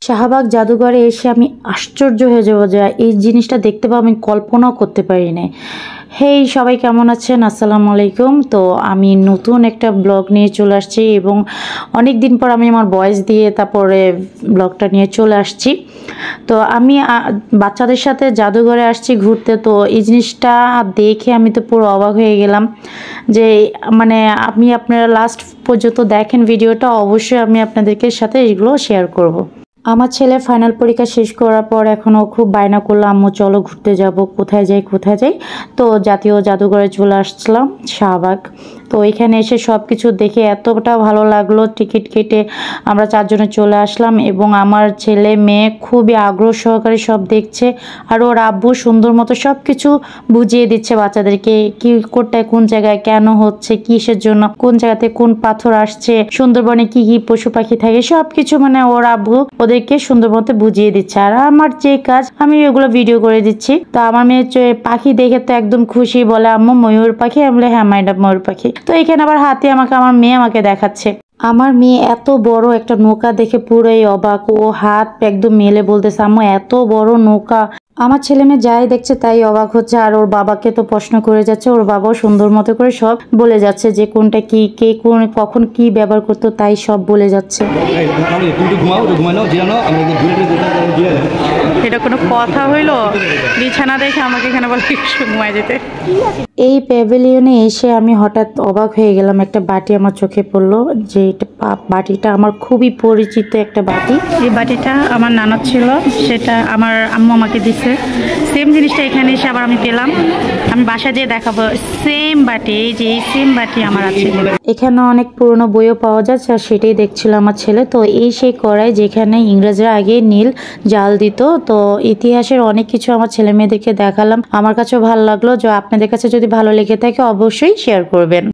শাহবাগ জাদুঘরে এসে আমি আশ্চর্য হয়ে যাবো যে এই জিনিসটা দেখতে পাবো আমি কল্পনাও করতে পারি না। হেই সবাই কেমন আছেন? আসসালামু আলাইকুম। তো আমি নতুন একটা ব্লগ নিয়ে চলে আসছি এবং অনেক দিন পর আমি আমার ভয়েস দিয়ে তারপরে ব্লগটা নিয়ে চলে আসছি। তো আমি বাচ্চাদের সাথে জাদুঘরে আসছি ঘুরতে। তো এই জিনিসটা দেখে আমি তো পুরো অবাক হয়ে গেলাম যে মানে আপনারা লাস্ট পর্যন্ত দেখেন ভিডিওটা, অবশ্যই আমি আপনাদেরকে সাথে এগুলো শেয়ার করব। আমার ছেলে ফাইনাল পরীক্ষা শেষ করার পর এখনও খুব বায়না করলো, আম্মু চলো ঘুরতে যাব, কোথায় যাই। তো জাতীয় জাদুঘরে চলে আসছিলাম শাহবাগ। তো এখানে এসে সব কিছু দেখে এতটা ভালো লাগলো, টিকিট কেটে আমরা চারজনে চলে আসলাম এবং আমার ছেলে মেয়ে খুবই আগ্রহ সহকারে সব দেখছে। আর ওর আব্বু সুন্দর মতো সব কিছু বুঝিয়ে দিচ্ছে বাচ্চাদেরকে, কি কোথায় কোন জায়গায় কেন হচ্ছে, কিসের জন্য, কোন জায়গাতে কোন পাথর আসছে, সুন্দরবনে কি কি পশু পাখি থাকে, সব কিছু মানে ওর আব্বু ওদেরকে সুন্দর মতো বুঝিয়ে দিচ্ছে। আর আমার যে কাজ আমি এগুলো ভিডিও করে দিচ্ছি। তো আমার মেয়ে পাখি দেখে তো একদম খুশি, বলে আম্মু ময়ূর পাখি। আমি বলে হ্যাঁ মাইডাম ময়ূর পাখি। তো এখানে আবার হাতে আমার মেয়ে আমাকে দেখাচ্ছে। আমার মেয়ে এত বড় একটা নৌকা দেখে পুরোই অবাক, ও হাত একদম মেলে বলতেছে আম্মু এত বড় নৌকা। আমার ছেলে মেয়ে যাই দেখছে তাই অবাক হচ্ছে, আর ওর বাবাকে তো প্রশ্ন করে যাচ্ছে, ওর বাবাও সুন্দর মতো করে সব বলে যাচ্ছে যে কোনটা কি, কে কোন কখন কি ব্যবহার করতো তাই সব বলে যাচ্ছে। এটা কোনো কথা হইলো? বিছানা দেখে আমাকে এখানে বলে ঘুমায় যেতে। এই প্যাভিলিয়নে এসে আমি হঠাৎ অবাক হয়ে গেলাম, একটা বাটি আমার চোখে পড়লো, যে বাটিটা আমার খুবই পরিচিত একটা বাটি। এই বাটিটা আমার নানা ছিল, সেটা আমার আম্মু আমাকে দিছে। সেম জিনিসটা এখানে এসে আবার আমি পেলাম, আমি বাসায় যেয়ে দেখাবো সেম বাটি। এই যে এই সেম বাটি আমার আছে। এখানে অনেক পুরনো বইও পাওয়া যাচ্ছে, আর সেটাই দেখছিল আমার ছেলে। তো এই সেই কড়াই যেখানে ইংরেজরা আগে নীল জাল দিত। তো ইতিহাসের অনেক কিছু আমার ছেলে মেয়েদেরকে দেখালাম, আমার কাছেও ভালো লাগলো। যে আপনাদের কাছে যদি ভালো লেগে থাকে অবশ্যই শেয়ার করবেন।